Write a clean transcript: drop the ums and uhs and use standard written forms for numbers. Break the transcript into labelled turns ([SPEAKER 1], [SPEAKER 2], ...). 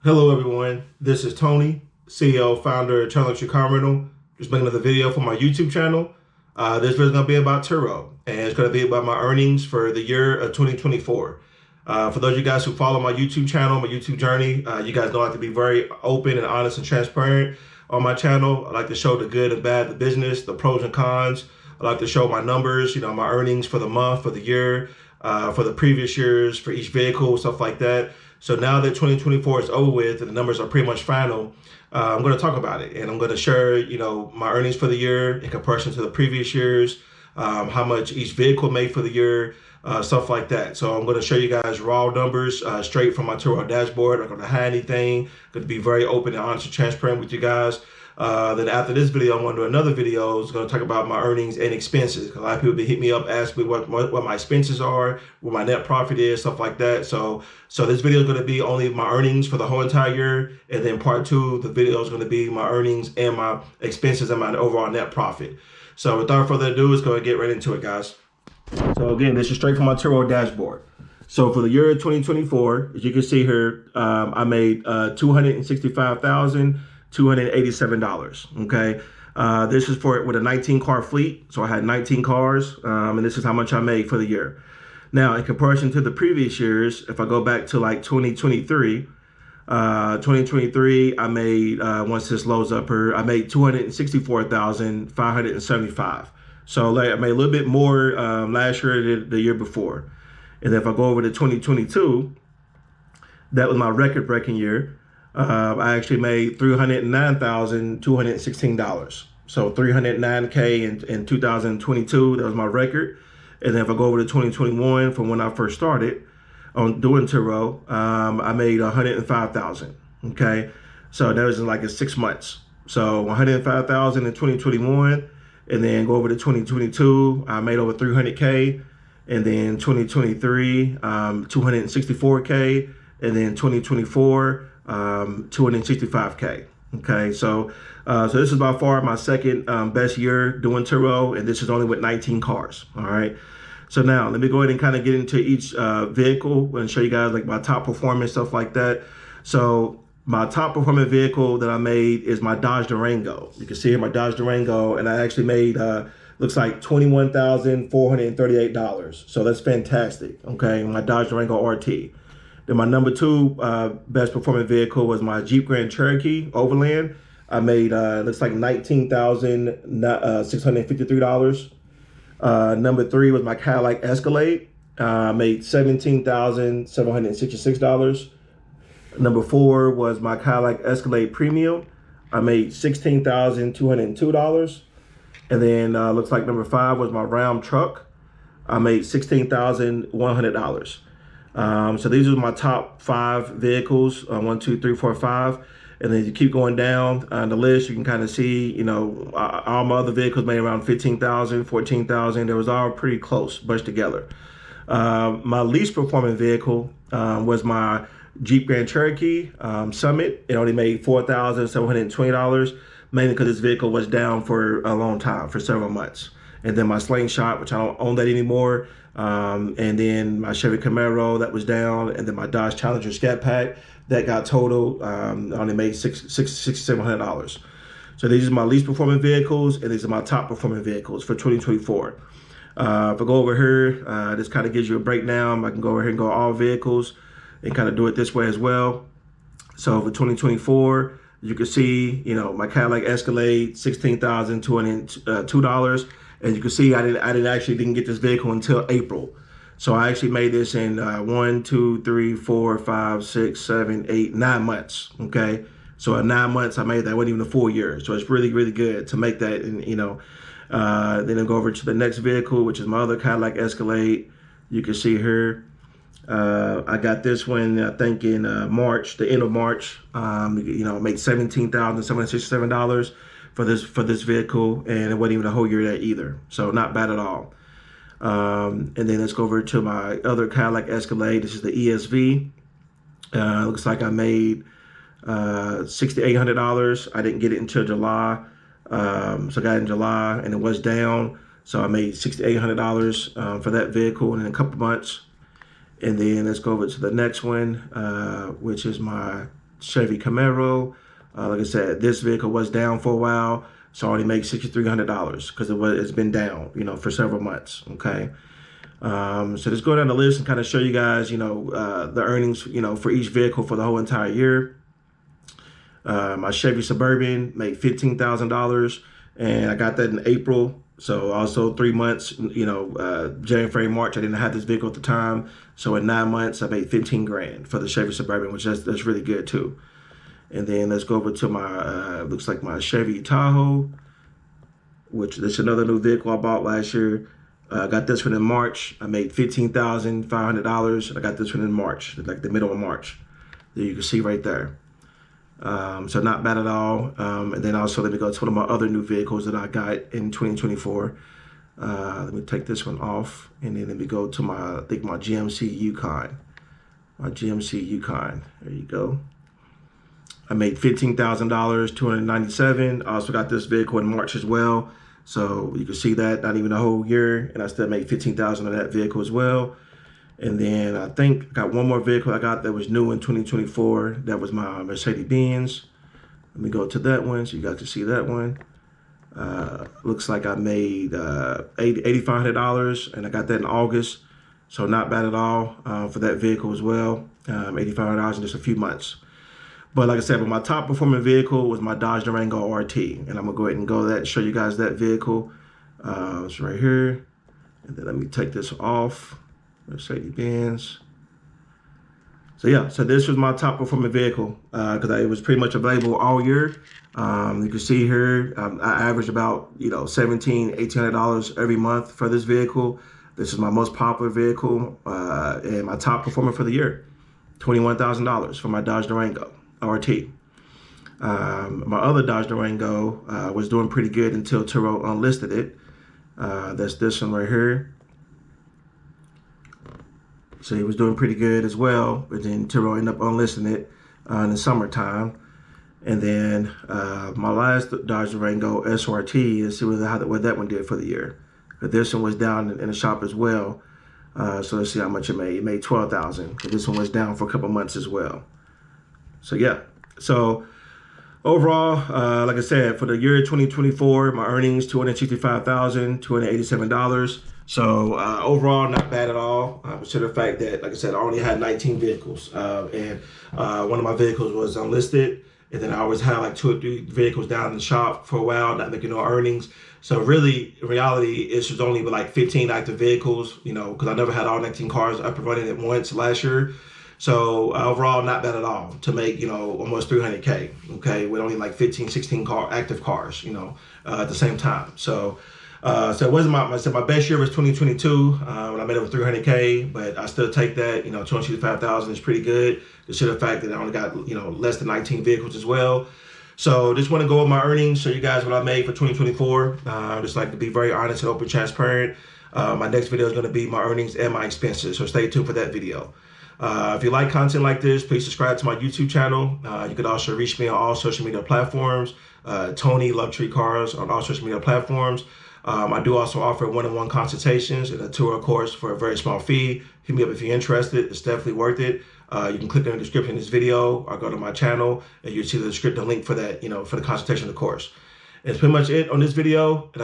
[SPEAKER 1] Hello everyone, this is Tony, CEO, founder of Challenge Car Rental. Just making another video for my YouTube channel. This video is going to be about Turo, and it's going to be about my earnings for the year of 2024. For those of you guys who follow my YouTube channel, my YouTube journey, you guys know I like to be very open and honest and transparent on my channel. I like to show the good and bad, the business, the pros and cons. I like to show my numbers, my earnings for the month, for the year, for the previous years, for each vehicle, stuff like that. So now that 2024 is over with and the numbers are pretty much final, I'm going to talk about it, and I'm going to share, my earnings for the year in comparison to the previous years, how much each vehicle made for the year, stuff like that. So I'm going to show you guys raw numbers straight from my Turo dashboard. I'm not going to hide anything. I'm going to be very open and honest and transparent with you guys. Then after this video, I'm going to do another video. It's going to talk about my earnings and expenses. A lot of people hit me up, ask me what my expenses are, what my net profit is, stuff like that. So this video is going to be only my earnings for the whole entire year. And then part two, the video is going to be my earnings and my expenses and my overall net profit. So without further ado, let's go and get right into it, guys. So again, this is straight from my Turo dashboard. So for the year of 2024, as you can see here, I made $265,287. Okay, this is with a 19 car fleet. So I had 19 cars, and this is how much I made for the year. Now, in comparison to the previous years, if I go back to like 2023, I made, once this loads up here, I made 264,575. So I made a little bit more last year than the year before. And then if I go over to 2022, that was my record-breaking year. I actually made $309,216. So $309K in 2022, that was my record. And then if I go over to 2021, from when I first started on doing Turo, I made $105,000. Okay, so that was in like 6 months. So $105,000 in 2021, and then go over to 2022, I made over 300K. And then 2023, 264K. And then 2024, 265K. Okay, so this is by far my second best year doing Turo, and this is only with 19 cars. All right, so now let me go ahead and kind of get into each vehicle and show you guys like my top performance, stuff like that. So my top performing vehicle that I made is my Dodge Durango. You can see here my Dodge Durango, and I actually made looks like $21,438. So that's fantastic. Okay, my Dodge Durango RT. Then my number two best performing vehicle was my Jeep Grand Cherokee Overland. I made looks like $19,653. Number three was my Cadillac Escalade. I made $17,766. Number four was my Cadillac Escalade Premium. I made $16,202. And then looks like number five was my Ram truck. I made $16,100. So these are my top 5 vehicles, 1, 2, 3, 4, 5. And then you keep going down the list, you can kind of see, all my other vehicles made around 15,000, 14,000. They was all pretty close, bunched together. My least performing vehicle was my Jeep Grand Cherokee Summit. It only made $4,720, mainly because this vehicle was down for a long time, for several months. And then my Slingshot, which I don't own that anymore. And then my Chevy Camaro that was down, and then my Dodge Challenger Scat Pack that got totaled. I only made $600-700. So these are my least performing vehicles, and these are my top performing vehicles for 2024. If I go over here, this kind of gives you a breakdown. I can go over here and go all vehicles and kind of do it this way as well. So for 2024, you can see, my Cadillac Escalade, $16,202. And you can see I didn't get this vehicle until April. So I actually made this in 1, 2, 3, 4, 5, 6, 7, 8, 9 months. Okay, so in 9 months I made that. It wasn't even a full year. So it's really, really good to make that. And then I'll go over to the next vehicle, which is my other Cadillac Escalade. You can see here, I got this one I think in March, the end of March. Made $17,767 for this vehicle, and it wasn't even a whole year that either. So not bad at all. And then let's go over to my other Cadillac Escalade. This is the ESV. Looks like I made $6,800. I didn't get it until July. So I got it in July, and it was down. So I made $6,800 for that vehicle in a couple months. And then let's go over to the next one, which is my Chevy Camaro. Like I said, this vehicle was down for a while, so I only make $6,300 because it's been down, for several months. Okay. So just go down the list and kind of show you guys, the earnings, for each vehicle for the whole entire year. My Chevy Suburban made $15,000, and I got that in April. So also 3 months, January, February, March, I didn't have this vehicle at the time. So in 9 months, I made 15 grand for the Chevy Suburban, which that's really good too. And then let's go over to my, looks like my Chevy Tahoe, which is another new vehicle I bought last year. I got this one in March. I made $15,500. I got this one in March, like the middle of March. There you can see right there. So not bad at all. And then also let me go to one of my other new vehicles that I got in 2024. Let me take this one off, and then let me go to my GMC Yukon. My GMC Yukon. There you go. I made $15,000, $297. I also got this vehicle in March as well. So you can see that, not even a whole year, and I still made $15,000 on that vehicle as well. And then I think I got one more vehicle I got that was new in 2024. That was my Mercedes-Benz. Let me go to that one so you guys can see that one. Looks like I made $8,500, and I got that in August. So not bad at all for that vehicle as well. $8,500 in just a few months. But like I said, my top performing vehicle was my Dodge Durango RT. And I'm gonna go ahead and go that and show you guys that vehicle. It's right here. And then let me take this off. Mercedes-Benz. So yeah, so this was my top performing vehicle because it was pretty much available all year. You can see here, I averaged about $1,700, $1,800 every month for this vehicle. This is my most popular vehicle and my top performer for the year. $21,000 for my Dodge Durango RT. My other Dodge Durango was doing pretty good until Turo unlisted it. That's this one right here. So he was doing pretty good as well, but then Turo ended up unlisting it in the summertime. And then my last Dodge Durango SRT, let's see what that one did for the year. But this one was down in the shop as well. So let's see how much it made. It made $12,000. This one was down for a couple months as well. So yeah, so overall, like I said, for the year 2024, my earnings, $265,287. So overall, not bad at all. Consider the fact that, like I said, I only had 19 vehicles, and one of my vehicles was unlisted. And then I always had like 2 or 3 vehicles down in the shop for a while, not making no earnings. So really, in reality, it was only like 15 active vehicles, because I never had all 19 cars up and running at once last year. So overall, not bad at all to make, almost 300K, okay, with only like 15, 16 active cars, at the same time. So it wasn't my best year was 2022 when I made over 300K, but I still take that, 265,000 is pretty good. Consider the fact that I only got, less than 19 vehicles as well. So just want to go over my earnings, show you guys what I made for 2024. Just like to be very honest and open, transparent. My next video is going to be my earnings and my expenses, so stay tuned for that video. If you like content like this, please subscribe to my YouTube channel. You can also reach me on all social media platforms. Tony Luxury Cars on all social media platforms. I do also offer one-on-one consultations and a Turo course for a very small fee. Hit me up if you're interested. It's definitely worth it. You can click in the description of this video or go to my channel and you'll see the link for that, for the consultation of the course. And that's pretty much it on this video. And